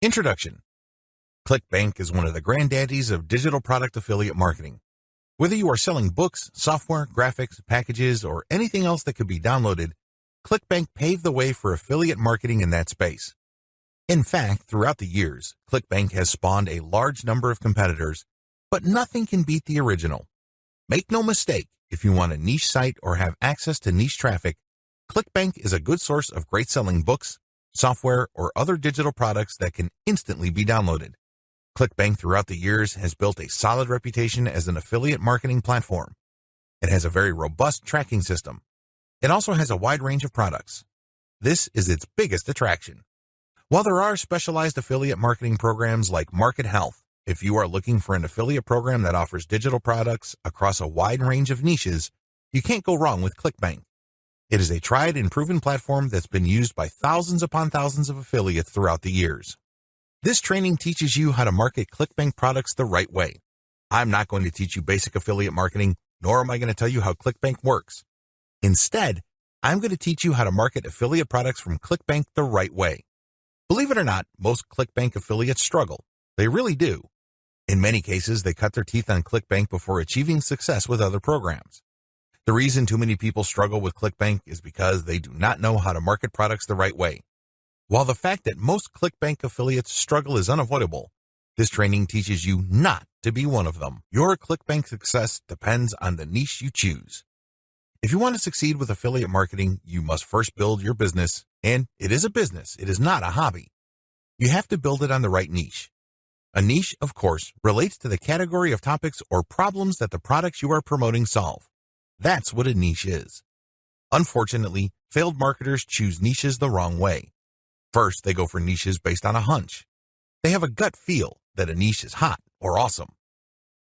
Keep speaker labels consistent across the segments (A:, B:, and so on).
A: Introduction. Clickbank is one of the granddaddies of digital product affiliate marketing. Whether you are selling books, software, graphics, packages, or anything else that could be downloaded, Clickbank paved the way for affiliate marketing in that space. In fact, throughout the years, Clickbank has spawned a large number of competitors, but nothing can beat the original. Make no mistake, if you want a niche site or have access to niche traffic, Clickbank is a good source of great selling books, software, or other digital products that can instantly be downloaded. Clickbank throughout the years has built a solid reputation as an affiliate marketing platform. It has a very robust tracking system. It also has a wide range of products. This is its biggest attraction. While there are specialized affiliate marketing programs like Market Health, if you are looking for an affiliate program that offers digital products across a wide range of niches, you can't go wrong with Clickbank. It is a tried and proven platform that's been used by thousands upon thousands of affiliates throughout the years. This training teaches you how to market Clickbank products the right way. I'm not going to teach you basic affiliate marketing, nor am I going to tell you how Clickbank works. Instead, I'm going to teach you how to market affiliate products from Clickbank the right way. Believe it or not, most Clickbank affiliates struggle. They really do. In many cases, they cut their teeth on Clickbank before achieving success with other programs. The reason too many people struggle with Clickbank is because they do not know how to market products the right way. While the fact that most Clickbank affiliates struggle is unavoidable, this training teaches you not to be one of them. Your Clickbank success depends on the niche you choose. If you want to succeed with affiliate marketing, you must first build your business, and it is a business, it is not a hobby. You have to build it on the right niche. A niche, of course, relates to the category of topics or problems that the products you are promoting solve. That's what a niche is. Unfortunately, failed marketers choose niches the wrong way. First, they go for niches based on a hunch. They have a gut feel that a niche is hot or awesome.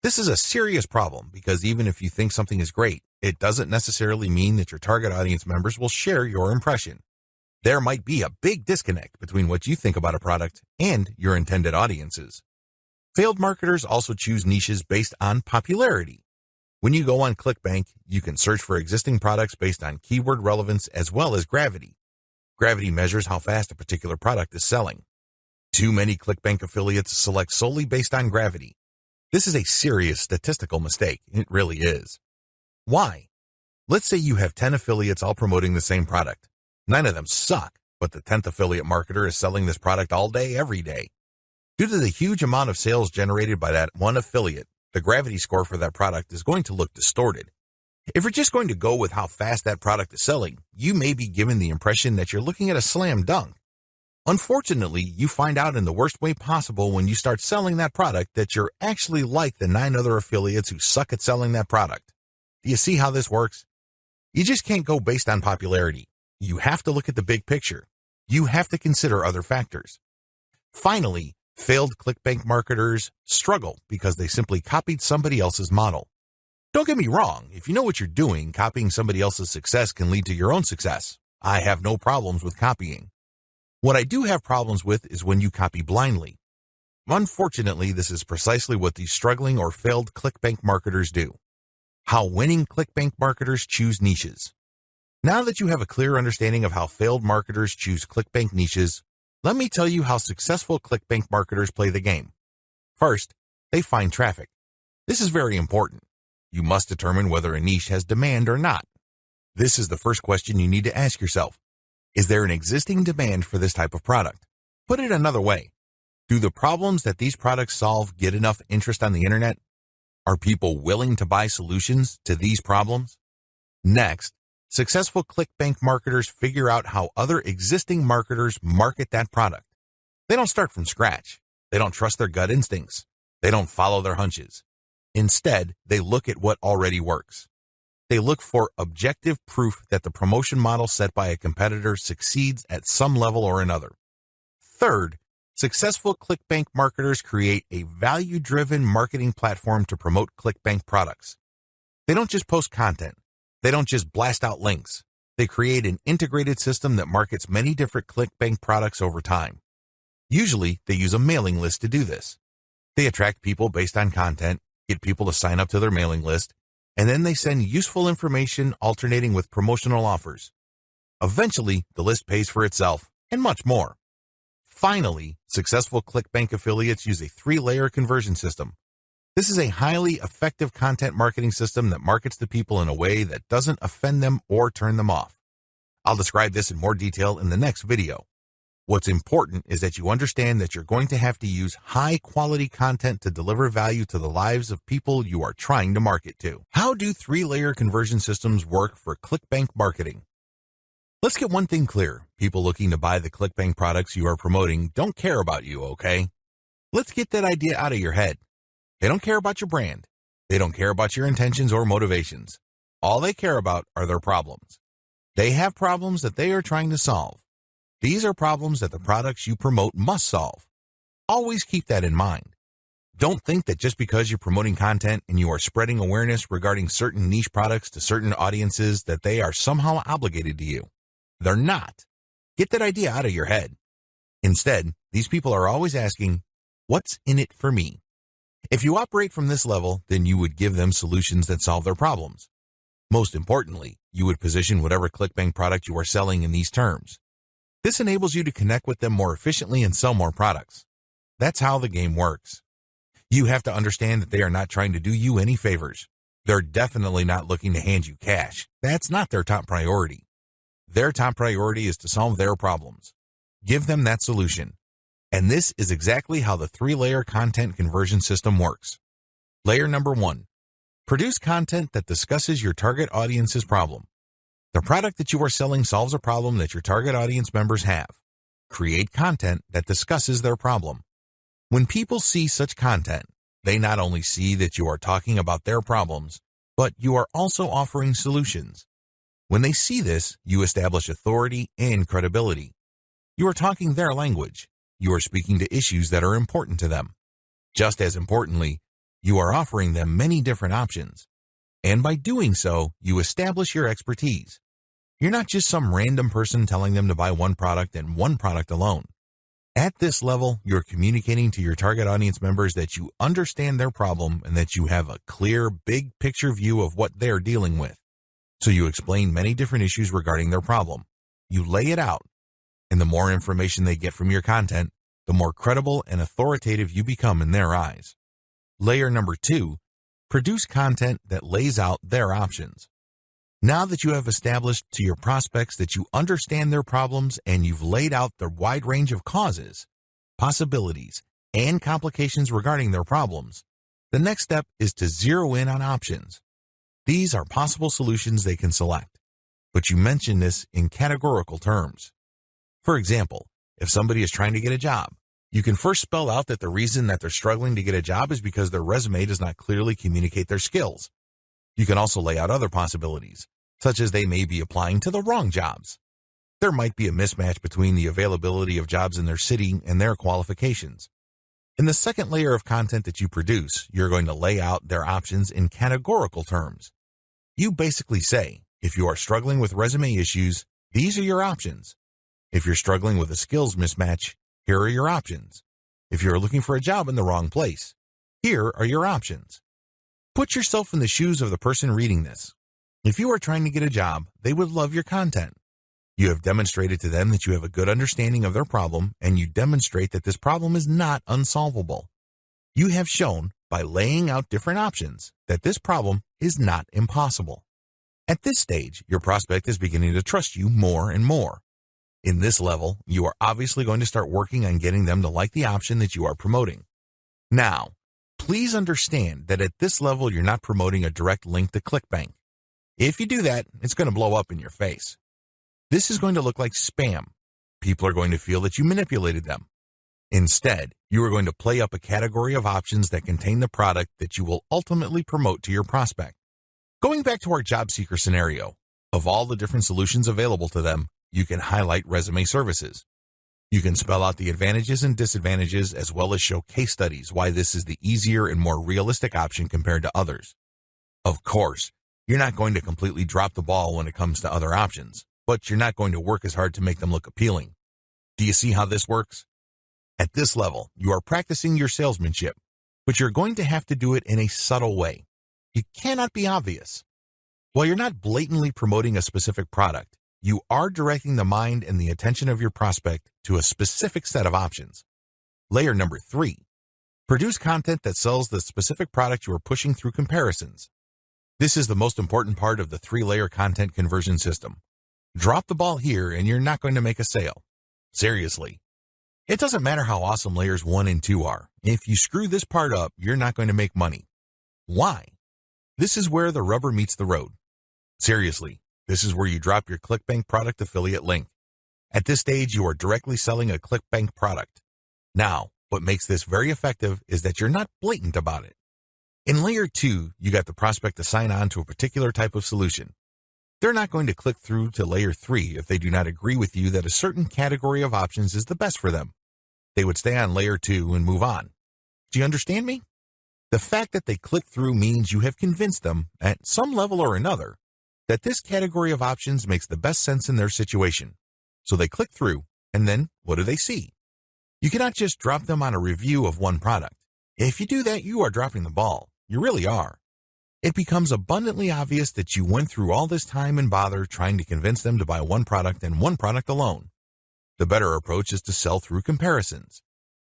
A: This is a serious problem because even if you think something is great, it doesn't necessarily mean that your target audience members will share your impression. There might be a big disconnect between what you think about a product and your intended audiences. Failed marketers also choose niches based on popularity. When you go on Clickbank, you can search for existing products based on keyword relevance as well as gravity. Gravity measures how fast a particular product is selling. Too many Clickbank affiliates select solely based on gravity. This is a serious statistical mistake. It really is. Why? Let's say you have 10 affiliates all promoting the same product. 9 of them suck, but the 10th affiliate marketer is selling this product all day, every day. Due to the huge amount of sales generated by that one affiliate, the gravity score for that product is going to look distorted. If you're just going to go with how fast that product is selling, you may be given the impression that you're looking at a slam dunk. Unfortunately, you find out in the worst way possible when you start selling that product that you're actually like the 9 other affiliates who suck at selling that product. Do you see how this works? You just can't go based on popularity. You have to look at the big picture. You have to consider other factors. Finally, failed Clickbank marketers struggle because they simply copied somebody else's model. Don't get me wrong, if you know what you're doing, copying somebody else's success can lead to your own success. I have no problems with copying. What I do have problems with is when you copy blindly. Unfortunately, this is precisely what these struggling or failed Clickbank marketers do. How winning Clickbank marketers choose niches. Now that you have a clear understanding of how failed marketers choose Clickbank niches, let me tell you how successful Clickbank marketers play the game. First, they find traffic. This is very important. You must determine whether a niche has demand or not. This is the first question you need to ask yourself. Is there an existing demand for this type of product? Put it another way. Do the problems that these products solve get enough interest on the internet? Are people willing to buy solutions to these problems? Next, successful Clickbank marketers figure out how other existing marketers market that product. They don't start from scratch. They don't trust their gut instincts. They don't follow their hunches. Instead, they look at what already works. They look for objective proof that the promotion model set by a competitor succeeds at some level or another. Third, successful Clickbank marketers create a value-driven marketing platform to promote Clickbank products. They don't just post content. They don't just blast out links. They create an integrated system that markets many different Clickbank products over time. Usually, they use a mailing list to do this. They attract people based on content, get people to sign up to their mailing list, and then they send useful information alternating with promotional offers. Eventually, the list pays for itself, and much more. Finally, successful ClickBank affiliates use a 3-layer conversion system. This is a highly effective content marketing system that markets to people in a way that doesn't offend them or turn them off. I'll describe this in more detail in the next video. What's important is that you understand that you're going to have to use high-quality content to deliver value to the lives of people you are trying to market to. How do 3-layer conversion systems work for ClickBank marketing? Let's get one thing clear. People looking to buy the ClickBank products you are promoting don't care about you, okay? Let's get that idea out of your head. They don't care about your brand. They don't care about your intentions or motivations. All they care about are their problems. They have problems that they are trying to solve. These are problems that the products you promote must solve. Always keep that in mind. Don't think that just because you're promoting content and you are spreading awareness regarding certain niche products to certain audiences that they are somehow obligated to you. They're not. Get that idea out of your head. Instead, these people are always asking, what's in it for me? If you operate from this level, then you would give them solutions that solve their problems. Most importantly, you would position whatever ClickBank product you are selling in these terms. This enables you to connect with them more efficiently and sell more products. That's how the game works. You have to understand that they are not trying to do you any favors. They're definitely not looking to hand you cash. That's not their top priority. Their top priority is to solve their problems. Give them that solution. And this is exactly how the 3-layer content conversion system works. Layer number 1. Produce content that discusses your target audience's problem. The product that you are selling solves a problem that your target audience members have. Create content that discusses their problem. When people see such content, they not only see that you are talking about their problems, but you are also offering solutions. When they see this, you establish authority and credibility. You are talking their language. You are speaking to issues that are important to them. Just as importantly, you are offering them many different options. And by doing so, you establish your expertise. You're not just some random person telling them to buy one product and one product alone. At this level, you're communicating to your target audience members that you understand their problem and that you have a clear, big picture view of what they're dealing with. So you explain many different issues regarding their problem. You lay it out. And the more information they get from your content, the more credible and authoritative you become in their eyes. Layer number 2, produce content that lays out their options. Now that you have established to your prospects that you understand their problems and you've laid out the wide range of causes, possibilities, and complications regarding their problems, the next step is to zero in on options. These are possible solutions they can select, but you mention this in categorical terms. For example, if somebody is trying to get a job, you can first spell out that the reason that they're struggling to get a job is because their resume does not clearly communicate their skills. You can also lay out other possibilities, such as they may be applying to the wrong jobs. There might be a mismatch between the availability of jobs in their city and their qualifications. In the second layer of content that you produce, you're going to lay out their options in categorical terms. You basically say, if you are struggling with resume issues, these are your options. If you're struggling with a skills mismatch, here are your options. If you're looking for a job in the wrong place, here are your options. Put yourself in the shoes of the person reading this. If you are trying to get a job, they would love your content. You have demonstrated to them that you have a good understanding of their problem, and you demonstrate that this problem is not unsolvable. You have shown, by laying out different options, that this problem is not impossible. At this stage, your prospect is beginning to trust you more and more. In this level, you are obviously going to start working on getting them to like the option that you are promoting. Now, please understand that at this level, you're not promoting a direct link to Clickbank. If you do that, it's going to blow up in your face. This is going to look like spam. People are going to feel that you manipulated them. Instead, you are going to play up a category of options that contain the product that you will ultimately promote to your prospect. Going back to our job seeker scenario, of all the different solutions available to them, you can highlight resume services. You can spell out the advantages and disadvantages as well as show case studies why this is the easier and more realistic option compared to others. Of course, you're not going to completely drop the ball when it comes to other options, but you're not going to work as hard to make them look appealing. Do you see how this works? At this level, you are practicing your salesmanship, but you're going to have to do it in a subtle way. You cannot be obvious. While you're not blatantly promoting a specific product, You are directing the mind and the attention of your prospect to a specific set of options. Layer number 3. Produce content that sells the specific product you are pushing through comparisons. This is the most important part of the 3-layer content conversion system. Drop the ball here and you're not going to make a sale. Seriously. It doesn't matter how awesome layers 1 and 2 are. If you screw this part up, you're not going to make money. Why? This is where the rubber meets the road. Seriously, this is where you drop your Clickbank product affiliate link. At this stage, you are directly selling a Clickbank product. Now, what makes this very effective is that you're not blatant about it. In layer 2, you got the prospect to sign on to a particular type of solution. They're not going to click through to layer 3 if they do not agree with you that a certain category of options is the best for them. They would stay on layer 2 and move on. Do you understand me? The fact that they click through means you have convinced them, at some level or another, that this category of options makes the best sense in their situation. So they click through, and then what do they see? You cannot just drop them on a review of one product. If you do that, you are dropping the ball. You really are. It becomes abundantly obvious that you went through all this time and bother trying to convince them to buy one product and one product alone. The better approach is to sell through comparisons.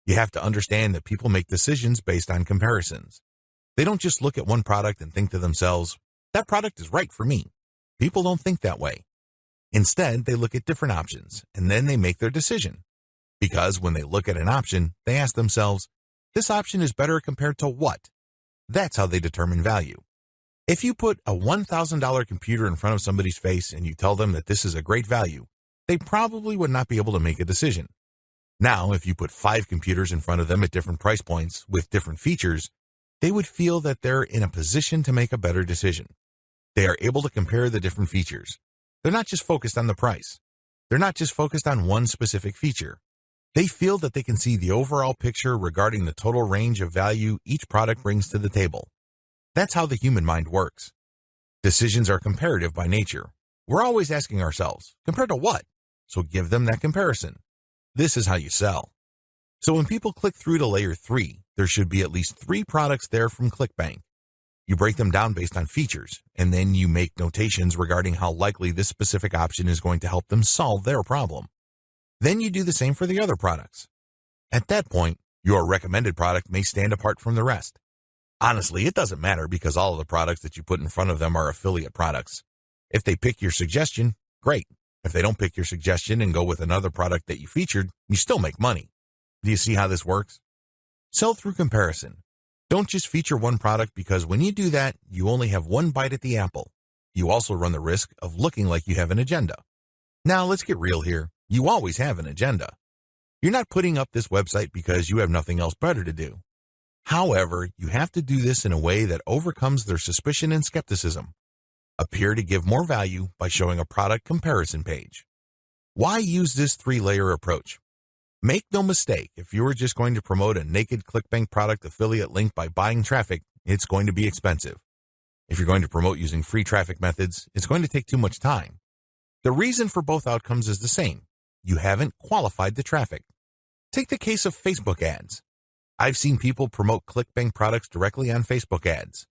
A: You have to understand that people make decisions based on comparisons. They don't just look at one product and think to themselves, that product is right for me. People don't think that way. Instead, they look at different options, and then they make their decision. Because when they look at an option, they ask themselves, this option is better compared to what? That's how they determine value. If you put a $1,000 computer in front of somebody's face and you tell them that this is a great value, they probably would not be able to make a decision. Now, if you put 5 computers in front of them at different price points with different features, they would feel that they're in a position to make a better decision. They are able to compare the different features. They're not just focused on the price. They're not just focused on one specific feature. They feel that they can see the overall picture regarding the total range of value each product brings to the table. That's how the human mind works. Decisions are comparative by nature. We're always asking ourselves, compared to what? So give them that comparison. This is how you sell. So when people click through to layer 3, there should be at least 3 products there from Clickbank. You break them down based on features, and then you make notations regarding how likely this specific option is going to help them solve their problem. Then you do the same for the other products. At that point, your recommended product may stand apart from the rest. Honestly, it doesn't matter because all of the products that you put in front of them are affiliate products. If they pick your suggestion, great. If they don't pick your suggestion and go with another product that you featured, you still make money. Do you see how this works? Sell through comparison. Don't just feature one product because when you do that, you only have one bite at the apple. You also run the risk of looking like you have an agenda. Now, let's get real here. You always have an agenda. You're not putting up this website because you have nothing else better to do. However, you have to do this in a way that overcomes their suspicion and skepticism. Appear to give more value by showing a product comparison page. Why use this 3-layer approach? Make no mistake, if you were just going to promote a naked Clickbank product affiliate link by buying traffic, it's going to be expensive. If you're going to promote using free traffic methods, it's going to take too much time. The reason for both outcomes is the same. You haven't qualified the traffic. Take the case of Facebook ads. I've seen people promote Clickbank products directly on Facebook ads.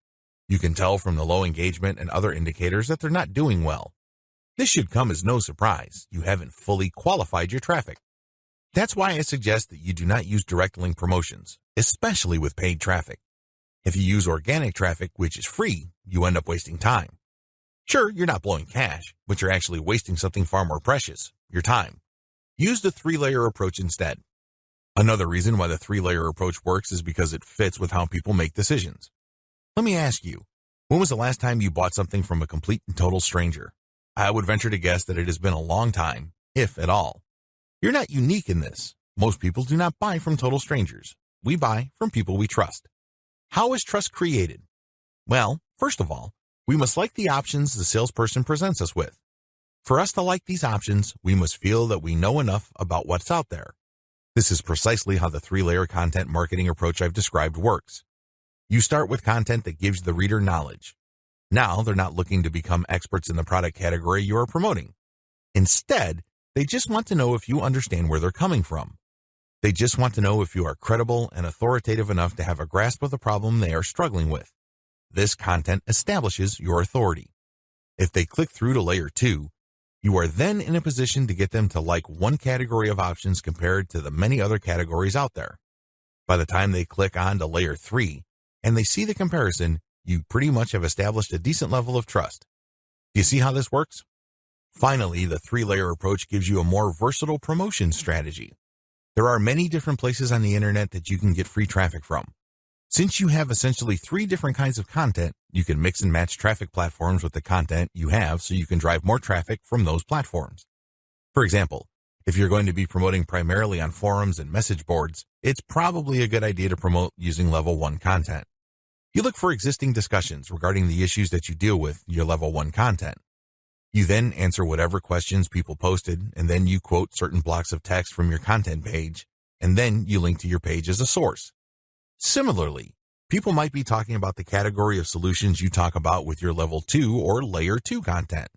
A: You can tell from the low engagement and other indicators that they're not doing well. This should come as no surprise. You haven't fully qualified your traffic. That's why I suggest that you do not use direct link promotions, especially with paid traffic. If you use organic traffic, which is free, you end up wasting time. Sure, you're not blowing cash, but you're actually wasting something far more precious, your time. Use the 3-layer approach instead. Another reason why the 3-layer approach works is because it fits with how people make decisions. Let me ask you, when was the last time you bought something from a complete and total stranger? I would venture to guess that it has been a long time, if at all. You're not unique in this. Most people do not buy from total strangers. We buy from people we trust. How is trust created? Well, first of all, we must like the options the salesperson presents us with. For us to like these options, we must feel that we know enough about what's out there. This is precisely how the 3-layer content marketing approach I've described works. You start with content that gives the reader knowledge. Now they're not looking to become experts in the product category you are promoting. Instead, they just want to know if you understand where they're coming from. They just want to know if you are credible and authoritative enough to have a grasp of the problem they are struggling with. This content establishes your authority. If they click through to layer 2, You are then in a position to get them to like one category of options compared to the many other categories out there. By the time they click on to layer 3 and they see the comparison, you pretty much have established a decent level of trust. Do you see how this works? Finally, the 3-layer approach gives you a more versatile promotion strategy. There are many different places on the internet that you can get free traffic from. Since you have essentially 3 different kinds of content, you can mix and match traffic platforms with the content you have so you can drive more traffic from those platforms. For example, if you're going to be promoting primarily on forums and message boards, it's probably a good idea to promote using level 1 content. You look for existing discussions regarding the issues that you deal with your level 1 content. You then answer whatever questions people posted, and then you quote certain blocks of text from your content page, and then you link to your page as a source. Similarly, people might be talking about the category of solutions you talk about with your level 2 or layer 2 content.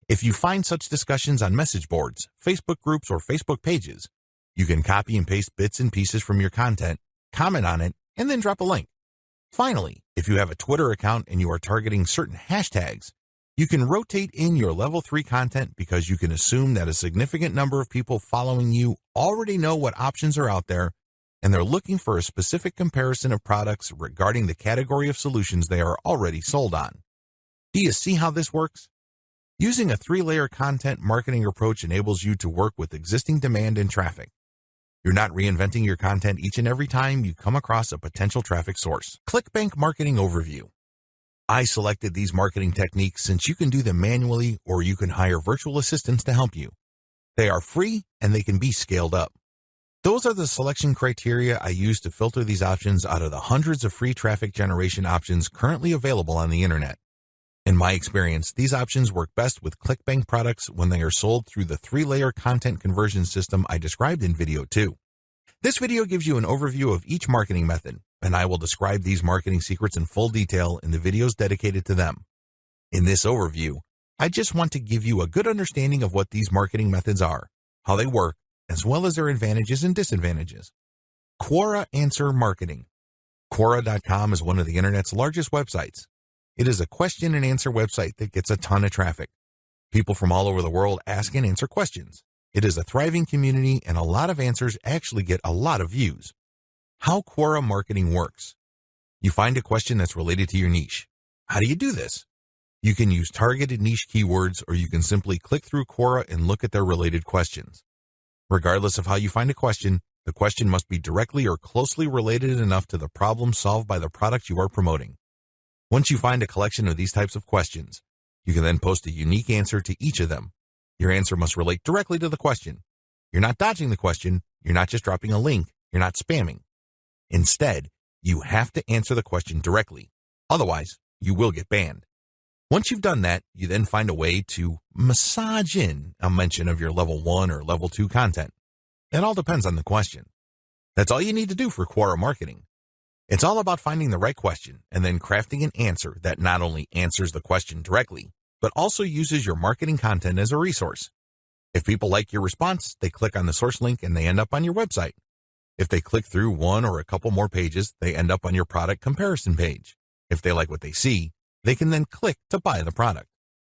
A: If you find such discussions on message boards, Facebook groups, or Facebook pages, you can copy and paste bits and pieces from your content, comment on it, and then drop a link. Finally, if you have a Twitter account and you are targeting certain hashtags, you can rotate in your level 3 content because you can assume that a significant number of people following you already know what options are out there and they're looking for a specific comparison of products regarding the category of solutions they are already sold on. Do you see how this works? Using a 3-layer content marketing approach enables you to work with existing demand and traffic. You're not reinventing your content each and every time you come across a potential traffic source. Clickbank Marketing Overview. I selected these marketing techniques since you can do them manually or you can hire virtual assistants to help you. They are free and they can be scaled up. Those are the selection criteria I use to filter these options out of the hundreds of free traffic generation options currently available on the internet. In my experience, these options work best with Clickbank products when they are sold through the 3-layer content conversion system I described in video 2. This video gives you an overview of each marketing method, and I will describe these marketing secrets in full detail in the videos dedicated to them. In this overview, I just want to give you a good understanding of what these marketing methods are, how they work, as well as their advantages and disadvantages. Quora Answer Marketing. Quora.com is one of the internet's largest websites. It is a question and answer website that gets a ton of traffic. People from all over the world ask and answer questions. It is a thriving community and a lot of answers actually get a lot of views. How Quora marketing works. You find a question that's related to your niche. How do you do this? You can use targeted niche keywords or you can simply click through Quora and look at their related questions. Regardless of how you find a question, the question must be directly or closely related enough to the problem solved by the product you are promoting. Once you find a collection of these types of questions, you can then post a unique answer to each of them. Your answer must relate directly to the question. You're not dodging the question. You're not just dropping a link. You're not spamming. Instead, you have to answer the question directly. Otherwise, you will get banned. Once you've done that, you then find a way to massage in a mention of your level 1 or level 2 content. It all depends on the question. That's all you need to do for Quora marketing. It's all about finding the right question and then crafting an answer that not only answers the question directly, but also uses your marketing content as a resource. If people like your response, they click on the source link and they end up on your website. If they click through one or a couple more pages, they end up on your product comparison page. If they like what they see, they can then click to buy the product.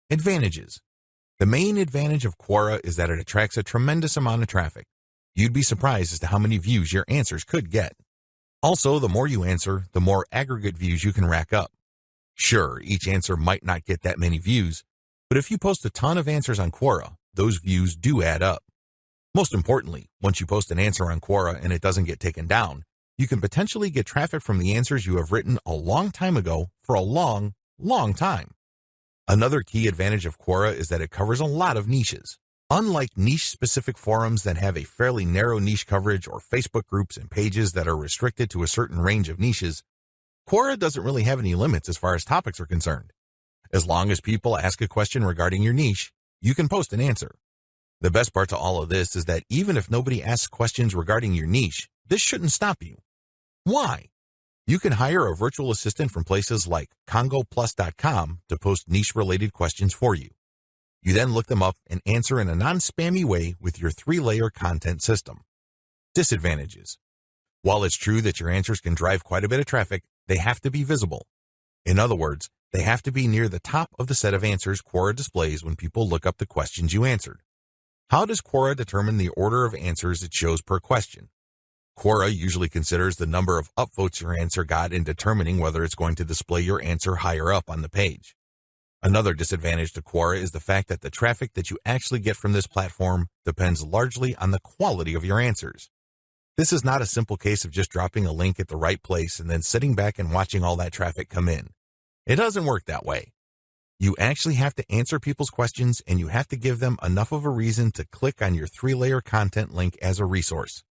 A: Advantages. The main advantage of Quora is that it attracts a tremendous amount of traffic. You'd be surprised as to how many views your answers could get. Also, the more you answer, the more aggregate views you can rack up. Sure, each answer might not get that many views, but if you post a ton of answers on Quora, those views do add up. Most importantly, once you post an answer on Quora and it doesn't get taken down, you can potentially get traffic from the answers you have written a long time ago for a long time. Another key advantage of Quora is that it covers a lot of niches. Unlike niche-specific forums that have a fairly narrow niche coverage or Facebook groups and pages that are restricted to a certain range of niches, Quora doesn't really have any limits as far as topics are concerned. As long as people ask a question regarding your niche, you can post an answer. The best part to all of this is that even if nobody asks questions regarding your niche, this shouldn't stop you. Why? You can hire a virtual assistant from places like congoplus.com to post niche-related questions for you. You then look them up and answer in a non-spammy way with your 3-layer content system. Disadvantages. While it's true that your answers can drive quite a bit of traffic, they have to be visible. In other words, they have to be near the top of the set of answers Quora displays when people look up the questions you answered. How does Quora determine the order of answers it shows per question? Quora usually considers the number of upvotes your answer got in determining whether it's going to display your answer higher up on the page. Another disadvantage to Quora is the fact that the traffic that you actually get from this platform depends largely on the quality of your answers. This is not a simple case of just dropping a link at the right place and then sitting back and watching all that traffic come in. It doesn't work that way. You actually have to answer people's questions, and you have to give them enough of a reason to click on your 3-layer content link as a resource.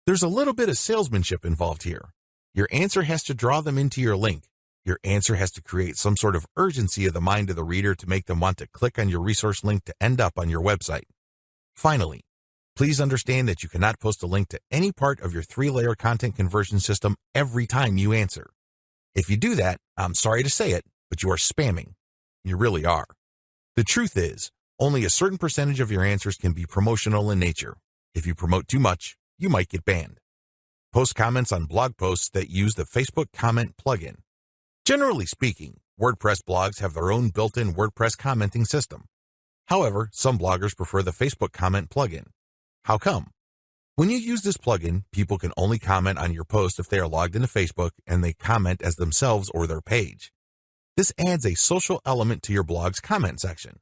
A: There's a little bit of salesmanship involved here. Your answer has to draw them into your link. Your answer has to create some sort of urgency of the mind of the reader to make them want to click on your resource link to end up on your website. Finally, please understand that you cannot post a link to any part of your 3-layer content conversion system every time you answer. If you do that, I'm sorry to say it, but you are spamming. You really are. The truth is, only a certain percentage of your answers can be promotional in nature. If you promote too much, you might get banned. Post comments on blog posts that use the Facebook comment plugin. Generally speaking, WordPress blogs have their own built-in WordPress commenting system. However, some bloggers prefer the Facebook comment plugin. How come? When you use this plugin, people can only comment on your post if they are logged into Facebook and they comment as themselves or their page. This adds a social element to your blog's comment section.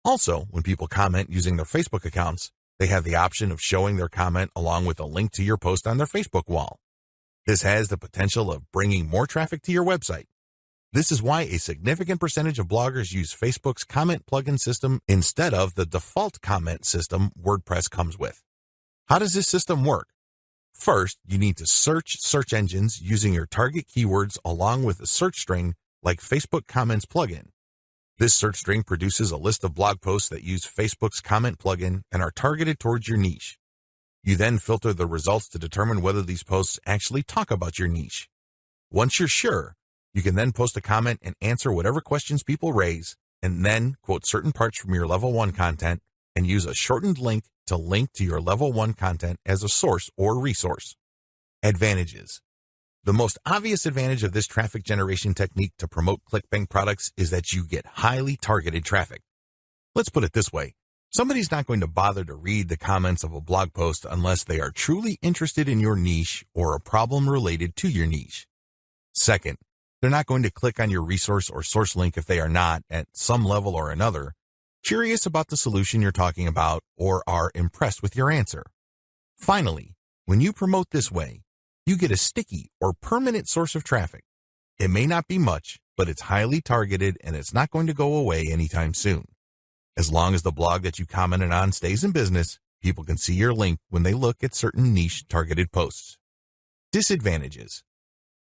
A: Also, when people comment using their Facebook accounts, they have the option of showing their comment along with a link to your post on their Facebook wall. This has the potential of bringing more traffic to your website. This is why a significant percentage of bloggers use Facebook's comment plugin system instead of the default comment system WordPress comes with. How does this system work? First, you need to search search engines using your target keywords along with a search string like Facebook Comments plugin. This search string produces a list of blog posts that use Facebook's comment plugin and are targeted towards your niche. You then filter the results to determine whether these posts actually talk about your niche. Once you're sure, you can then post a comment and answer whatever questions people raise, and then quote certain parts from your level 1 content and use a shortened link to link to your level 1 content as a source or resource. Advantages. The most obvious advantage of this traffic generation technique to promote Clickbank products is that you get highly targeted traffic. Let's put it this way. Somebody's not going to bother to read the comments of a blog post unless they are truly interested in your niche or a problem related to your niche. Second, they're not going to click on your resource or source link if they are not, at some level or another, curious about the solution you're talking about or are impressed with your answer. Finally, when you promote this way, you get a sticky or permanent source of traffic. It may not be much, but it's highly targeted and it's not going to go away anytime soon. As long as the blog that you commented on stays in business, people can see your link when they look at certain niche targeted posts. Disadvantages.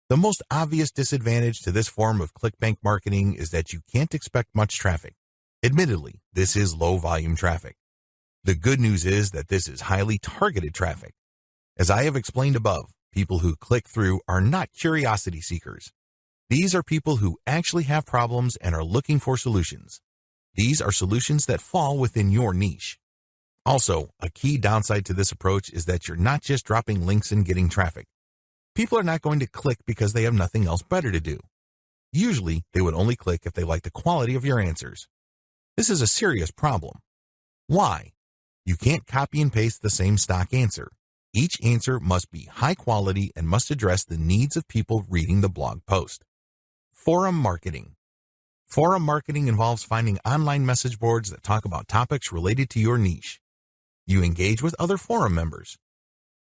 A: The most obvious disadvantage to this form of Clickbank marketing is that you can't expect much traffic. Admittedly, this is low volume traffic. The good news is that this is highly targeted traffic. As I have explained above, people who click through are not curiosity seekers. These are people who actually have problems and are looking for solutions. These are solutions that fall within your niche. Also, a key downside to this approach is that you're not just dropping links and getting traffic. People are not going to click because they have nothing else better to do. Usually, they would only click if they like the quality of your answers. This is a serious problem. Why? You can't copy and paste the same stock answer. Each answer must be high quality and must address the needs of people reading the blog post. Forum marketing. Forum marketing involves finding online message boards that talk about topics related to your niche. You engage with other forum members.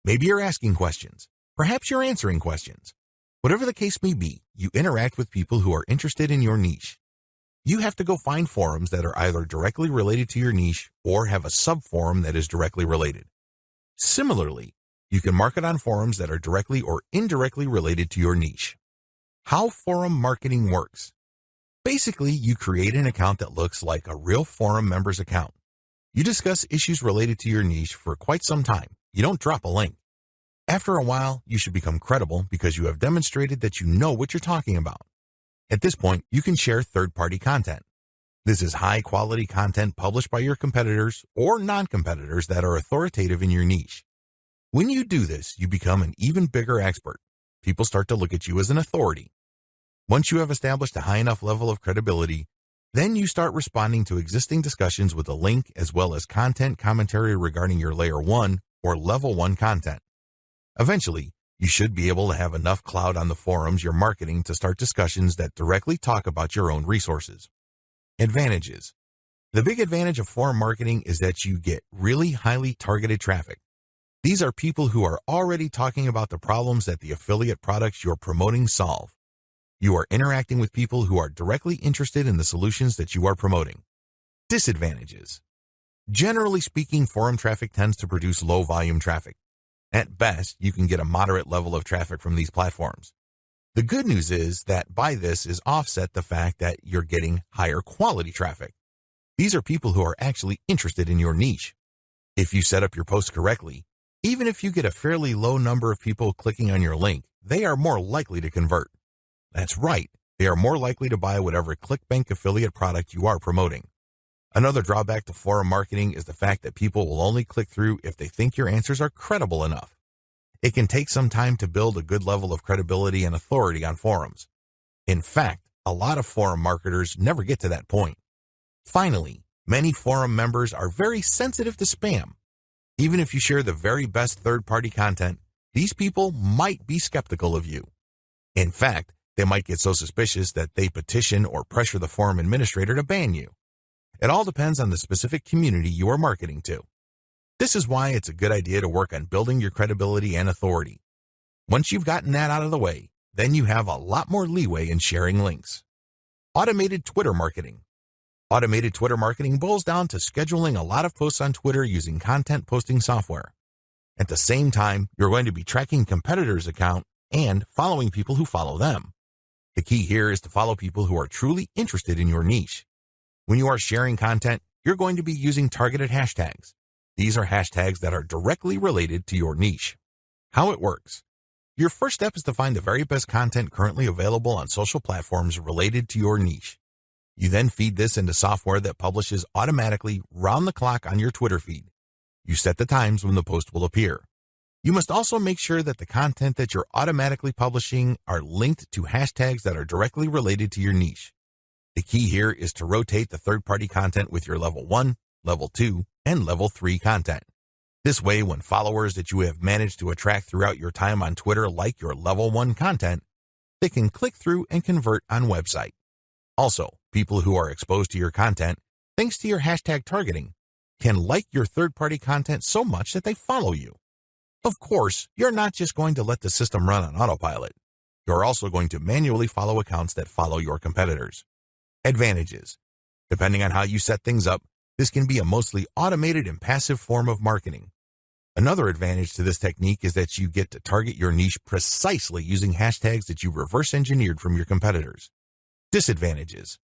A: Maybe you're asking questions. Perhaps you're answering questions. Whatever the case may be, you interact with people who are interested in your niche. You have to go find forums that are either directly related to your niche or have a sub-forum that is directly related. Similarly, you can market on forums that are directly or indirectly related to your niche. How forum marketing works. Basically, you create an account that looks like a real forum member's account. You discuss issues related to your niche for quite some time. You don't drop a link. After a while, you should become credible because you have demonstrated that you know what you're talking about. At this point, you can share third-party content. This is high-quality content published by your competitors or non-competitors that are authoritative in your niche. When you do this, you become an even bigger expert. People start to look at you as an authority. Once you have established a high enough level of credibility, then you start responding to existing discussions with a link as well as content commentary regarding your Layer 1 or Level 1 content. Eventually, you should be able to have enough clout on the forums you're marketing to start discussions that directly talk about your own resources. Advantages. The big advantage of forum marketing is that you get really highly targeted traffic. These are people who are already talking about the problems that the affiliate products you're promoting solve. You are interacting with people who are directly interested in the solutions that you are promoting. Disadvantages. Generally speaking, forum traffic tends to produce low volume traffic. At best, you can get a moderate level of traffic from these platforms. The good news is that by this is offset the fact that you're getting higher quality traffic. These are people who are actually interested in your niche. If you set up your post correctly, even if you get a fairly low number of people clicking on your link, they are more likely to convert. That's right, they are more likely to buy whatever Clickbank affiliate product you are promoting. Another drawback to forum marketing is the fact that people will only click through if they think your answers are credible enough. It can take some time to build a good level of credibility and authority on forums. In fact, a lot of forum marketers never get to that point. Finally, many forum members are very sensitive to spam. Even if you share the very best third-party content, these people might be skeptical of you. In fact, they might get so suspicious that they petition or pressure the forum administrator to ban you. It all depends on the specific community you are marketing to. This is why it's a good idea to work on building your credibility and authority. Once you've gotten that out of the way, then you have a lot more leeway in sharing links. Automated Twitter marketing. Automated Twitter marketing boils down to scheduling a lot of posts on Twitter using content posting software. At the same time, you're going to be tracking competitors' account and following people who follow them. The key here is to follow people who are truly interested in your niche. When you are sharing content, you're going to be using targeted hashtags. These are hashtags that are directly related to your niche. How it works. Your first step is to find the very best content currently available on social platforms related to your niche. You then feed this into software that publishes automatically round the clock on your Twitter feed. You set the times when the post will appear. You must also make sure that the content that you're automatically publishing are linked to hashtags that are directly related to your niche. The key here is to rotate the third-party content with your Level 1, Level 2, and Level 3 content. This way, when followers that you have managed to attract throughout your time on Twitter like your Level 1 content, they can click through and convert on website. Also, people who are exposed to your content, thanks to your hashtag targeting, can like your third-party content so much that they follow you. Of course, you're not just going to let the system run on autopilot. You're also going to manually follow accounts that follow your competitors. Advantages. Depending on how you set things up, this can be a mostly automated and passive form of marketing. Another advantage to this technique is that you get to target your niche precisely using hashtags that you reverse engineered from your competitors. Disadvantages.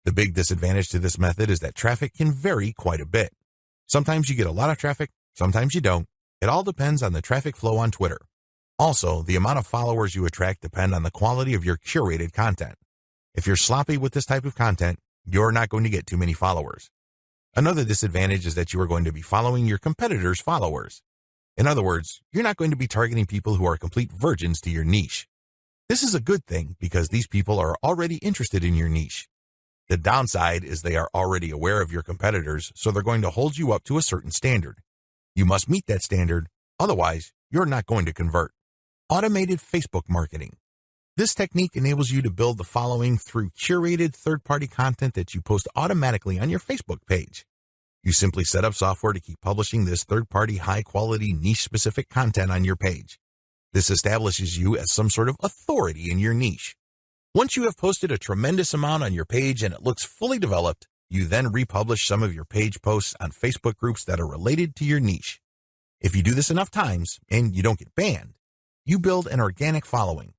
A: The big disadvantage to this method is that traffic can vary quite a bit. Sometimes you get a lot of traffic, sometimes you don't. It all depends on the traffic flow on Twitter. Also, the amount of followers you attract depend on the quality of your curated content. If you're sloppy with this type of content, you're not going to get too many followers. Another disadvantage is that you are going to be following your competitors' followers. In other words, you're not going to be targeting people who are complete virgins to your niche. This is a good thing because these people are already interested in your niche. The downside is they are already aware of your competitors, so they're going to hold you up to a certain standard. You must meet that standard, otherwise you're not going to convert. Automated Facebook marketing. This technique enables you to build the following through curated third-party content that you post automatically on your Facebook page. You simply set up software to keep publishing this third-party high-quality niche-specific content on your page. This establishes you as some sort of authority in your niche. Once you have posted a tremendous amount on your page and it looks fully developed, you then republish some of your page posts on Facebook groups that are related to your niche. If you do this enough times and you don't get banned, you build an organic following.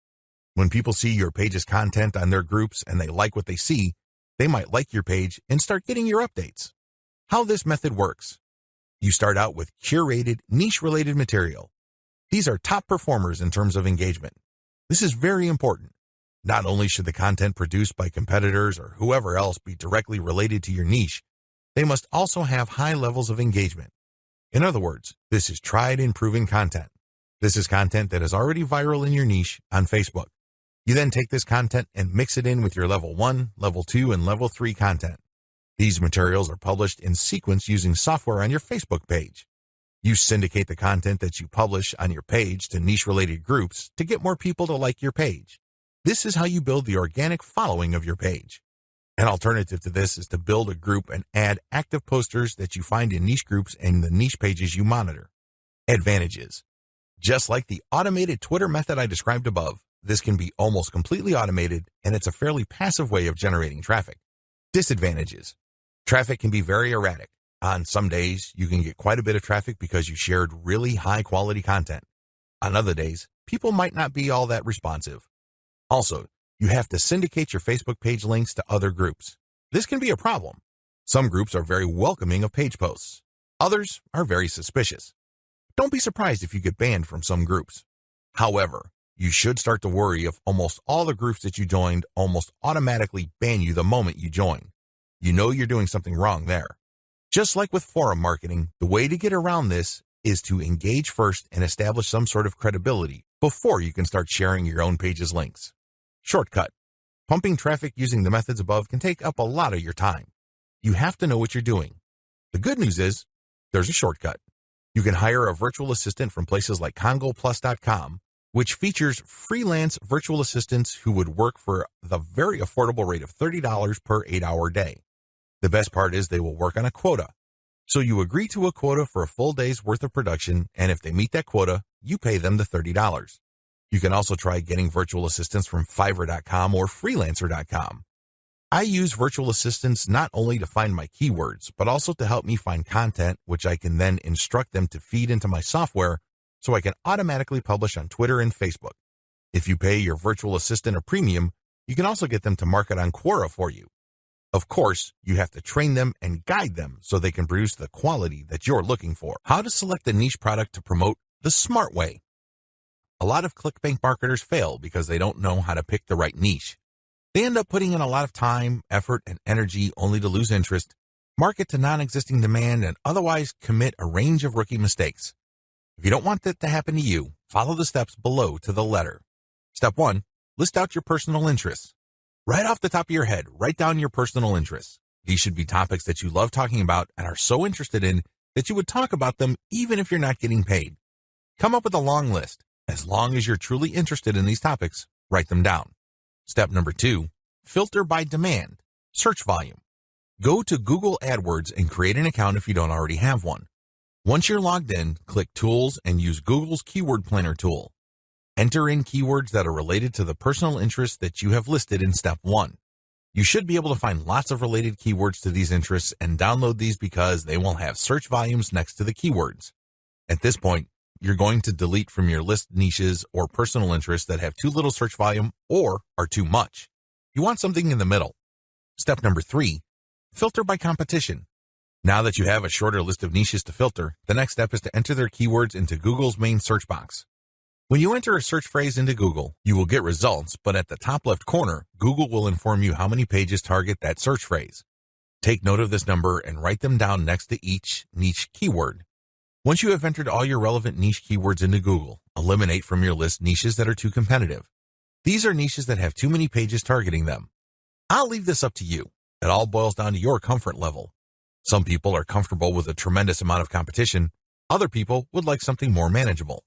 A: When people see your page's content on their groups and they like what they see, they might like your page and start getting your updates. How this method works. You start out with curated, niche-related material. These are top performers in terms of engagement. This is very important. Not only should the content produced by competitors or whoever else be directly related to your niche, they must also have high levels of engagement. In other words, this is tried and proven content. This is content that is already viral in your niche on Facebook. You then take this content and mix it in with your level 1, level 2, and level 3 content. These materials are published in sequence using software on your Facebook page. You syndicate the content that you publish on your page to niche-related groups to get more people to like your page. This is how you build the organic following of your page. An alternative to this is to build a group and add active posters that you find in niche groups and the niche pages you monitor. Advantages. Just like the automated Twitter method I described above, this can be almost completely automated, and it's a fairly passive way of generating traffic. Disadvantages. Traffic can be very erratic. On some days, you can get quite a bit of traffic because you shared really high-quality content. On other days, people might not be all that responsive. Also, you have to syndicate your Facebook page links to other groups. This can be a problem. Some groups are very welcoming of page posts. Others are very suspicious. Don't be surprised if you get banned from some groups. However, you should start to worry if almost all the groups that you joined almost automatically ban you the moment you join. You know you're doing something wrong there. Just like with forum marketing, the way to get around this is to engage first and establish some sort of credibility before you can start sharing your own page's links. Shortcut. Pumping traffic using the methods above can take up a lot of your time. You have to know what you're doing. The good news is, there's a shortcut. You can hire a virtual assistant from places like CongoPlus.com, which features freelance virtual assistants who would work for the very affordable rate of $30 per 8-hour day. The best part is they will work on a quota. So you agree to a quota for a full day's worth of production, and if they meet that quota, you pay them the $30. You can also try getting virtual assistants from Fiverr.com or Freelancer.com. I use virtual assistants not only to find my keywords, but also to help me find content, which I can then instruct them to feed into my software so I can automatically publish on Twitter and Facebook. If you pay your virtual assistant a premium, you can also get them to market on Quora for you. Of course, you have to train them and guide them so they can produce the quality that you're looking for. How to select a niche product to promote the smart way. A lot of Clickbank marketers fail because they don't know how to pick the right niche. They end up putting in a lot of time, effort, and energy only to lose interest, market to non-existing demand, and otherwise commit a range of rookie mistakes. If you don't want that to happen to you, follow the steps below to the letter. Step 1. List out your personal interests. Right off the top of your head, write down your personal interests. These should be topics that you love talking about and are so interested in that you would talk about them even if you're not getting paid. Come up with a long list. As long as you're truly interested in these topics, write them down. Step number 2, filter by demand, search volume. Go to Google AdWords and create an account if you don't already have one. Once you're logged in, click Tools and use Google's Keyword Planner tool. Enter in keywords that are related to the personal interests that you have listed in Step 1. You should be able to find lots of related keywords to these interests and download these because they will have search volumes next to the keywords. At this point, you're going to delete from your list niches or personal interests that have too little search volume or are too much. You want something in the middle. Step number 3, filter by competition. Now that you have a shorter list of niches to filter, the next step is to enter their keywords into Google's main search box. When you enter a search phrase into Google, you will get results, but at the top left corner, Google will inform you how many pages target that search phrase. Take note of this number and write them down next to each niche keyword. Once you have entered all your relevant niche keywords into Google, eliminate from your list niches that are too competitive. These are niches that have too many pages targeting them. I'll leave this up to you. It all boils down to your comfort level. Some people are comfortable with a tremendous amount of competition. Other people would like something more manageable.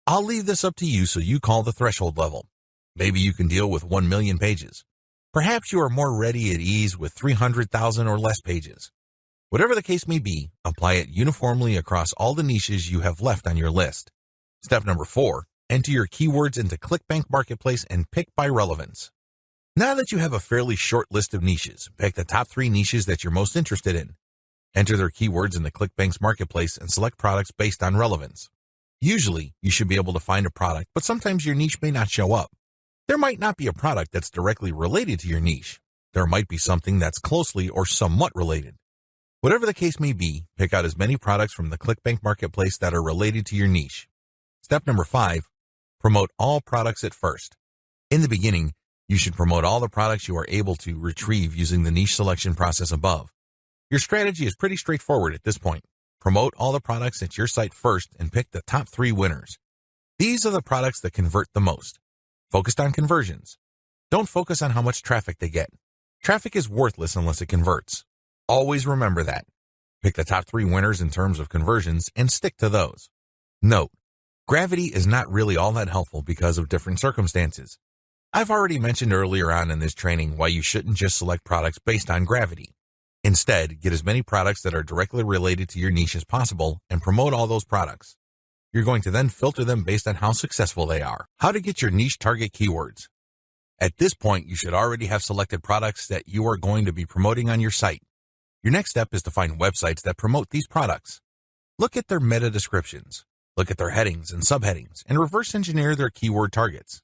A: I'll leave this up to you so you call the threshold level. Maybe you can deal with 1 million pages. Perhaps you are more ready at ease with 300,000 or less pages. Whatever the case may be, apply it uniformly across all the niches you have left on your list. Step number 4, enter your keywords into Clickbank Marketplace and pick by relevance. Now that you have a fairly short list of niches, pick the top 3 niches that you're most interested in. Enter their keywords in the Clickbank's Marketplace and select products based on relevance. Usually, you should be able to find a product, but sometimes your niche may not show up. There might not be a product that's directly related to your niche. There might be something that's closely or somewhat related. Whatever the case may be, pick out as many products from the Clickbank Marketplace that are related to your niche. Step number 5, promote all products at first. In the beginning, you should promote all the products you are able to retrieve using the niche selection process above. Your strategy is pretty straightforward at this point. Promote all the products at your site first and pick the top 3 winners. These are the products that convert the most. Focused on conversions. Don't focus on how much traffic they get. Traffic is worthless unless it converts. Always remember that. Pick the top 3 winners in terms of conversions and stick to those. Note, gravity is not really all that helpful because of different circumstances. I've already mentioned earlier on in this training why you shouldn't just select products based on gravity. Instead, get as many products that are directly related to your niche as possible and promote all those products. You're going to then filter them based on how successful they are. How to get your niche target keywords. At this point, you should already have selected products that you are going to be promoting on your site. Your next step is to find websites that promote these products. Look at their meta descriptions. Look at their headings and subheadings and reverse engineer their keyword targets.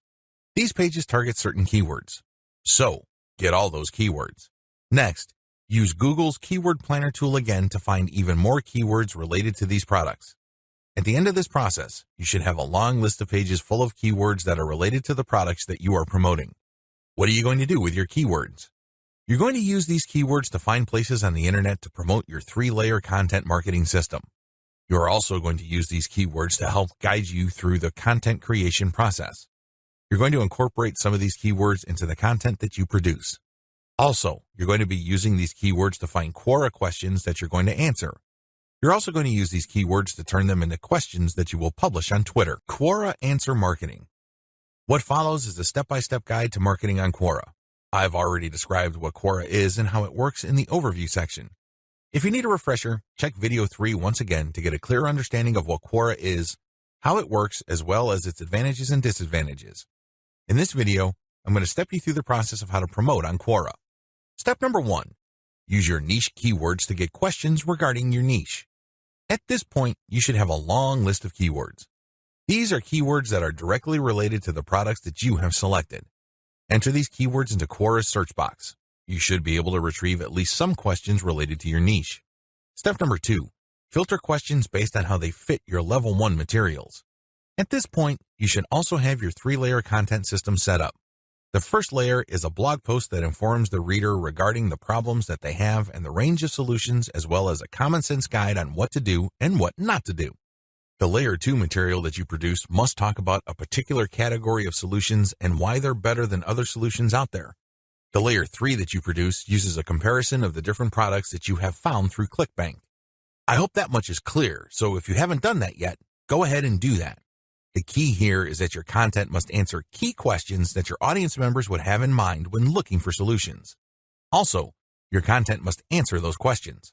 A: These pages target certain keywords. So, get all those keywords. Next, use Google's Keyword Planner tool again to find even more keywords related to these products. At the end of this process, you should have a long list of pages full of keywords that are related to the products that you are promoting. What are you going to do with your keywords? You're going to use these keywords to find places on the internet to promote your 3-layer content marketing system. You are also going to use these keywords to help guide you through the content creation process. You're going to incorporate some of these keywords into the content that you produce. Also, you're going to be using these keywords to find Quora questions that you're going to answer. You're also going to use these keywords to turn them into questions that you will publish on Twitter. Quora Answer Marketing. What follows is a step-by-step guide to marketing on Quora. I've already described what Quora is and how it works in the overview section. If you need a refresher, check video 3 once again to get a clear understanding of what Quora is, how it works, as well as its advantages and disadvantages. In this video, I'm going to step you through the process of how to promote on Quora. Step number 1. Use your niche keywords to get questions regarding your niche. At this point, you should have a long list of keywords. These are keywords that are directly related to the products that you have selected. Enter these keywords into Quora's search box. You should be able to retrieve at least some questions related to your niche. Step number 2. Filter questions based on how they fit your level 1 materials. At this point, you should also have your 3-layer content system set up. The first layer is a blog post that informs the reader regarding the problems that they have and the range of solutions, as well as a common sense guide on what to do and what not to do. The layer 2 material that you produce must talk about a particular category of solutions and why they're better than other solutions out there. The layer 3 that you produce uses a comparison of the different products that you have found through Clickbank. I hope that much is clear, so if you haven't done that yet, go ahead and do that. The key here is that your content must answer key questions that your audience members would have in mind when looking for solutions. Also, your content must answer those questions.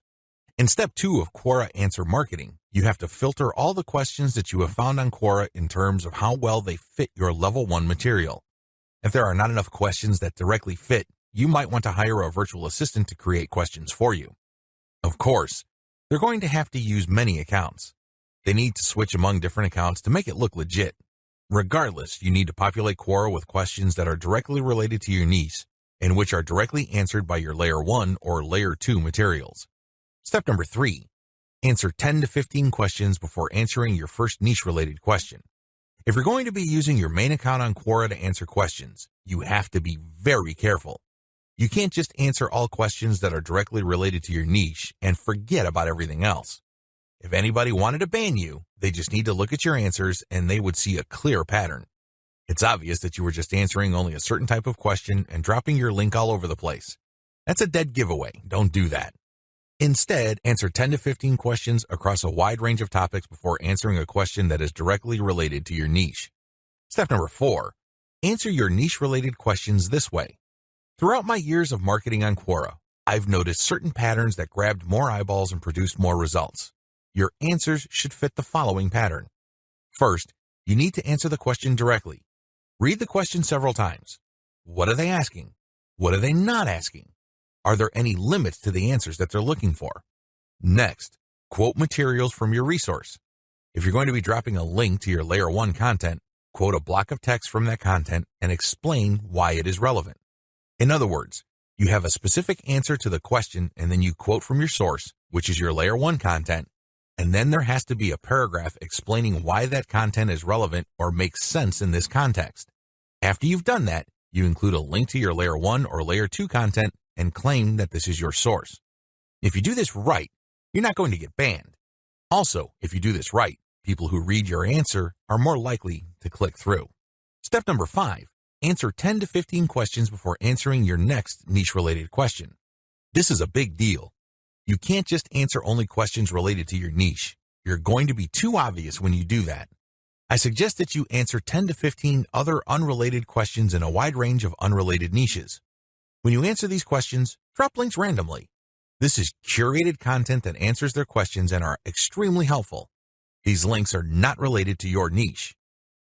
A: In step 2 of Quora Answer Marketing, you have to filter all the questions that you have found on Quora in terms of how well they fit your level 1 material. If there are not enough questions that directly fit, you might want to hire a virtual assistant to create questions for you. Of course, they're going to have to use many accounts. They need to switch among different accounts to make it look legit. Regardless, you need to populate Quora with questions that are directly related to your niche and which are directly answered by your layer 1 or layer 2 materials. Step number 3. Answer 10 to 15 questions before answering your first niche-related question. If you're going to be using your main account on Quora to answer questions, you have to be very careful. You can't just answer all questions that are directly related to your niche and forget about everything else. If anybody wanted to ban you, they just need to look at your answers and they would see a clear pattern. It's obvious that you were just answering only a certain type of question and dropping your link all over the place. That's a dead giveaway. Don't do that. Instead, answer 10 to 15 questions across a wide range of topics before answering a question that is directly related to your niche. Step number 4. Answer your niche-related questions this way. Throughout my years of marketing on Quora, I've noticed certain patterns that grabbed more eyeballs and produced more results. Your answers should fit the following pattern. First, you need to answer the question directly. Read the question several times. What are they asking? What are they not asking? Are there any limits to the answers that they're looking for? Next, quote materials from your resource. If you're going to be dropping a link to your layer 1 content, quote a block of text from that content and explain why it is relevant. In other words, you have a specific answer to the question and then you quote from your source, which is your layer 1 content, and then there has to be a paragraph explaining why that content is relevant or makes sense in this context. After you've done that, you include a link to your layer 1 or layer 2 content and claim that this is your source. If you do this right, you're not going to get banned. Also, if you do this right, people who read your answer are more likely to click through. Step number 5. answer 10 to 15 questions before answering your next niche-related question. This is a big deal. You can't just answer only questions related to your niche. You're going to be too obvious when you do that. I suggest that you answer 10 to 15 other unrelated questions in a wide range of unrelated niches. When you answer these questions, drop links randomly. This is curated content that answers their questions and are extremely helpful. These links are not related to your niche.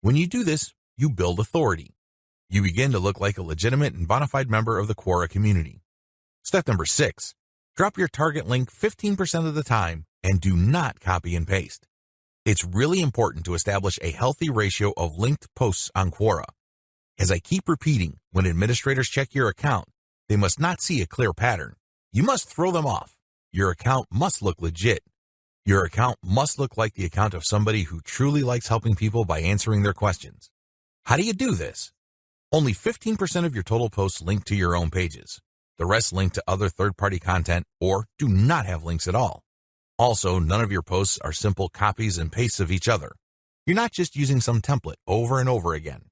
A: When you do this, you build authority. You begin to look like a legitimate and bona fide member of the Quora community. Step number 6, drop your target link 15% of the time and do not copy and paste. It's really important to establish a healthy ratio of linked posts on Quora. As I keep repeating, when administrators check your account, they must not see a clear pattern. You must throw them off. Your account must look legit. Your account must look like the account of somebody who truly likes helping people by answering their questions. How do you do this? Only 15% of your total posts link to your own pages. The rest link to other third-party content or do not have links at all. Also, none of your posts are simple copies and pastes of each other. You're not just using some template over and over again.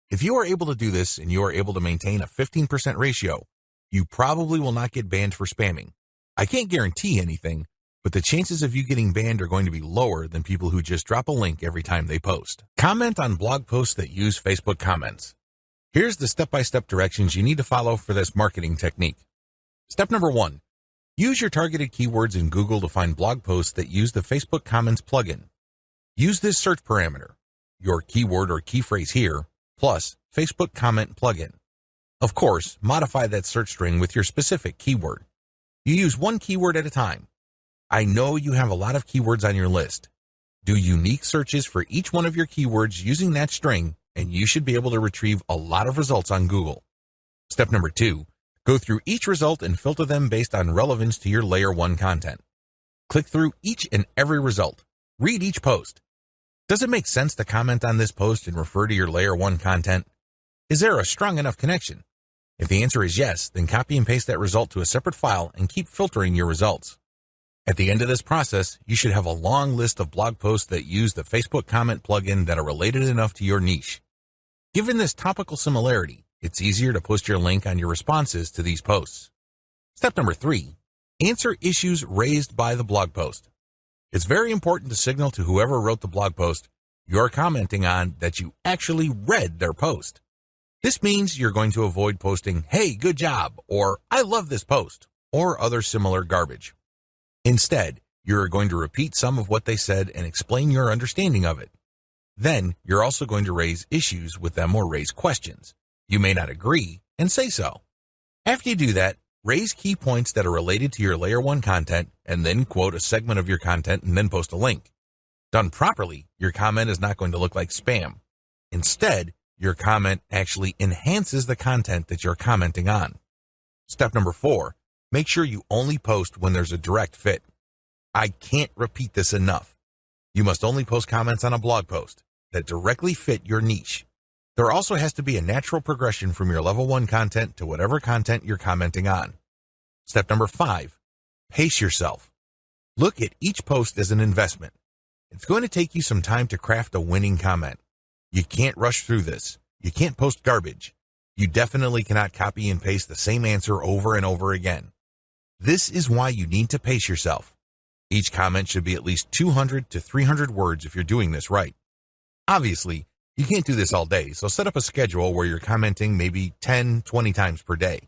A: If you are able to do this and you are able to maintain a 15% ratio, you probably will not get banned for spamming. I can't guarantee anything, but the chances of you getting banned are going to be lower than people who just drop a link every time they post. Comment on blog posts that use Facebook comments. Here's the step-by-step directions you need to follow for this marketing technique. Step number 1. Use your targeted keywords in Google to find blog posts that use the Facebook Comments plugin. Use this search parameter, your keyword or key phrase here, plus Facebook Comment plugin. Of course, modify that search string with your specific keyword. You use one keyword at a time. I know you have a lot of keywords on your list. Do unique searches for each one of your keywords using that string, and you should be able to retrieve a lot of results on Google. Step number 2, go through each result and filter them based on relevance to your Layer 1 content. Click through each and every result. Read each post. Does it make sense to comment on this post and refer to your Layer 1 content? Is there a strong enough connection? If the answer is yes, then copy and paste that result to a separate file and keep filtering your results. At the end of this process, you should have a long list of blog posts that use the Facebook Comment plugin that are related enough to your niche. Given this topical similarity, it's easier to post your link on your responses to these posts. Step number 3, answer issues raised by the blog post. It's very important to signal to whoever wrote the blog post you're commenting on that you actually read their post. This means you're going to avoid posting, "Hey, good job," or "I love this post," or other similar garbage. Instead, you're going to repeat some of what they said and explain your understanding of it. Then, you're also going to raise issues with them or raise questions. You may not agree, and say so. After you do that, raise key points that are related to your Layer 1 content, and then quote a segment of your content and then post a link. Done properly, your comment is not going to look like spam. Instead, your comment actually enhances the content that you're commenting on. Step number 4, make sure you only post when there's a direct fit. I can't repeat this enough. You must only post comments on a blog post that directly fit your niche. There also has to be a natural progression from your level 1 content to whatever content you're commenting on. Step number 5, pace yourself. Look at each post as an investment. It's going to take you some time to craft a winning comment. You can't rush through this. You can't post garbage. You definitely cannot copy and paste the same answer over and over again. This is why you need to pace yourself. Each comment should be at least 200 to 300 words if you're doing this right. Obviously, you can't do this all day, so set up a schedule where you're commenting maybe 10, 20 times per day.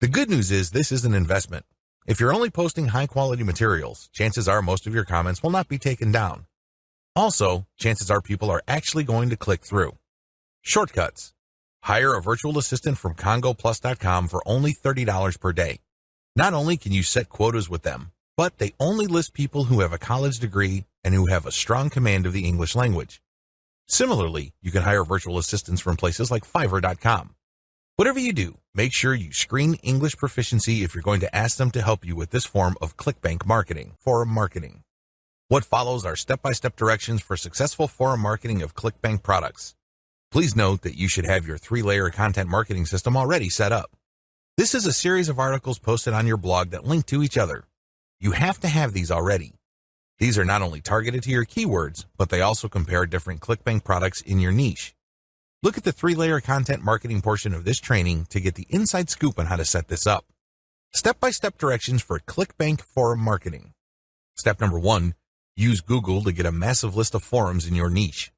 A: The good news is this is an investment. If you're only posting high-quality materials, chances are most of your comments will not be taken down. Also, chances are people are actually going to click through. Shortcuts. Hire a virtual assistant from CongoPlus.com for only $30 per day. Not only can you set quotas with them, but they only list people who have a college degree and who have a strong command of the English language. Similarly, you can hire virtual assistants from places like Fiverr.com. Whatever you do, make sure you screen English proficiency if you're going to ask them to help you with this form of Clickbank marketing, forum marketing. What follows are step-by-step directions for successful forum marketing of Clickbank products. Please note that you should have your 3-layer content marketing system already set up. This is a series of articles posted on your blog that link to each other. You have to have these already. These are not only targeted to your keywords, but they also compare different Clickbank products in your niche. Look at the 3-layer content marketing portion of this training to get the inside scoop on how to set this up. Step-by-step directions for Clickbank forum marketing. Step number 1, use Google to get a massive list of forums in your niche.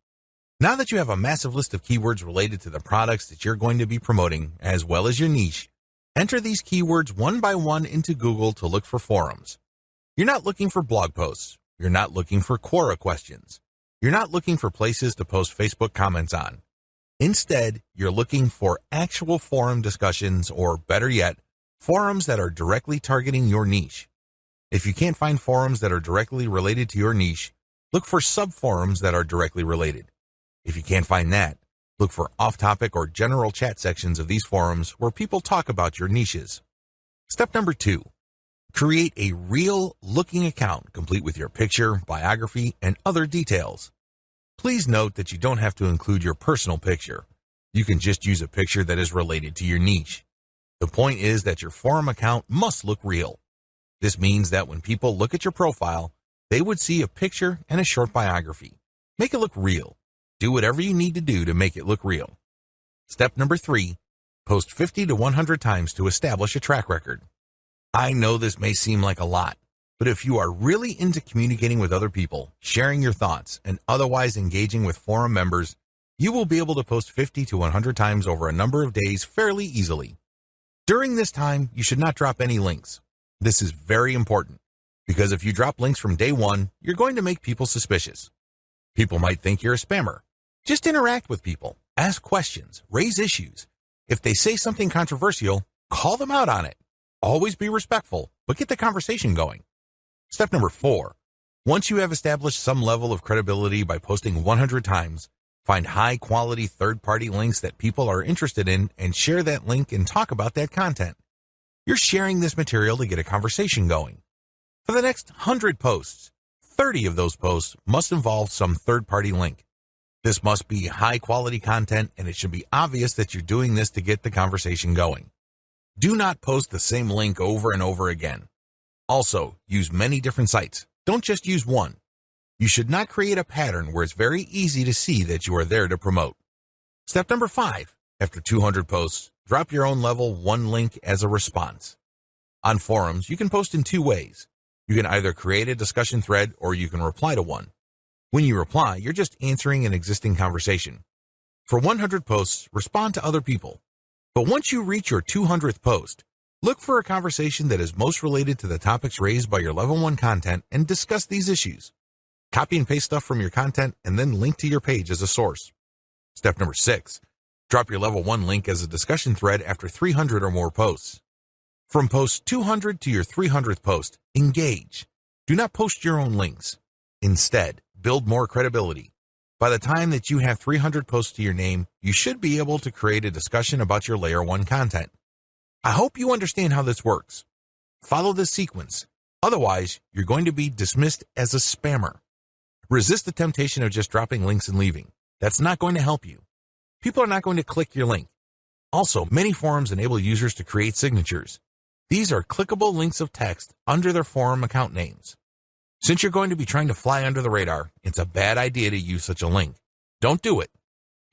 A: Now that you have a massive list of keywords related to the products that you're going to be promoting, as well as your niche, enter these keywords one by one into Google to look for forums. You're not looking for blog posts. You're not looking for Quora questions. You're not looking for places to post Facebook comments on. Instead, you're looking for actual forum discussions, or better yet, forums that are directly targeting your niche. If you can't find forums that are directly related to your niche, look for sub-forums that are directly related. If you can't find that, look for off-topic or general chat sections of these forums where people talk about your niches. Step number 2, create a real-looking account complete with your picture, biography, and other details. Please note that you don't have to include your personal picture. You can just use a picture that is related to your niche. The point is that your forum account must look real. This means that when people look at your profile, they would see a picture and a short biography. Make it look real. Do whatever you need to do to make it look real. Step number 3, post 50 to 100 times to establish a track record. I know this may seem like a lot, but if you are really into communicating with other people, sharing your thoughts, and otherwise engaging with forum members, you will be able to post 50 to 100 times over a number of days fairly easily. During this time, you should not drop any links. This is very important, because if you drop links from day 1, you're going to make people suspicious. People might think you're a spammer. Just interact with people, ask questions, raise issues. If they say something controversial, call them out on it. Always be respectful, but get the conversation going. Step number 4, once you have established some level of credibility by posting 100 times, find high-quality third-party links that people are interested in and share that link and talk about that content. You're sharing this material to get a conversation going. For the next 100 posts, 30 of those posts must involve some third-party link. This must be high-quality content, and it should be obvious that you're doing this to get the conversation going. Do not post the same link over and over again. Also, use many different sites. Don't just use one. You should not create a pattern where it's very easy to see that you are there to promote. Step number 5, after 200 posts, drop your own level 1 link as a response. On forums, you can post in 2 ways. You can either create a discussion thread or you can reply to one. When you reply, you're just answering an existing conversation. For 100 posts, respond to other people. But once you reach your 200th post, look for a conversation that is most related to the topics raised by your level 1 content and discuss these issues. Copy and paste stuff from your content and then link to your page as a source. Step number 6, drop your level 1 link as a discussion thread after 300 or more posts. From post 200 to your 300th post, engage. Do not post your own links. Instead, build more credibility. By the time that you have 300 posts to your name, you should be able to create a discussion about your layer 1 content. I hope you understand how this works. Follow this sequence. Otherwise, you're going to be dismissed as a spammer. Resist the temptation of just dropping links and leaving. That's not going to help you. People are not going to click your link. Also, many forums enable users to create signatures. These are clickable links of text under their forum account names. Since you're going to be trying to fly under the radar, it's a bad idea to use such a link. Don't do it.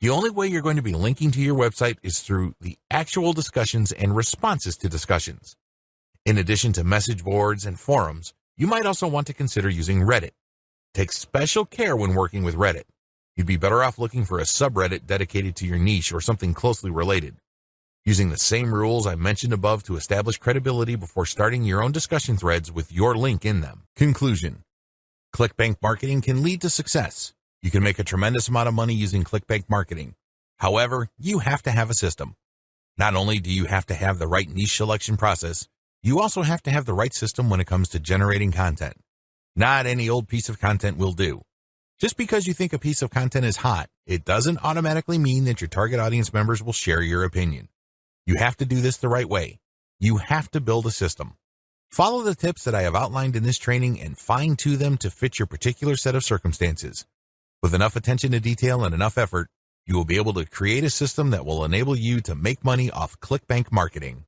A: The only way you're going to be linking to your website is through the actual discussions and responses to discussions. In addition to message boards and forums, you might also want to consider using Reddit. Take special care when working with Reddit. You'd be better off looking for a subreddit dedicated to your niche or something closely related. Using the same rules I mentioned above to establish credibility before starting your own discussion threads with your link in them. Conclusion. Clickbank marketing can lead to success. You can make a tremendous amount of money using Clickbank marketing. However, you have to have a system. Not only do you have to have the right niche selection process, you also have to have the right system when it comes to generating content. Not any old piece of content will do. Just because you think a piece of content is hot, it doesn't automatically mean that your target audience members will share your opinion. You have to do this the right way. You have to build a system. Follow the tips that I have outlined in this training and fine-tune them to fit your particular set of circumstances. With enough attention to detail and enough effort, you will be able to create a system that will enable you to make money off Clickbank marketing.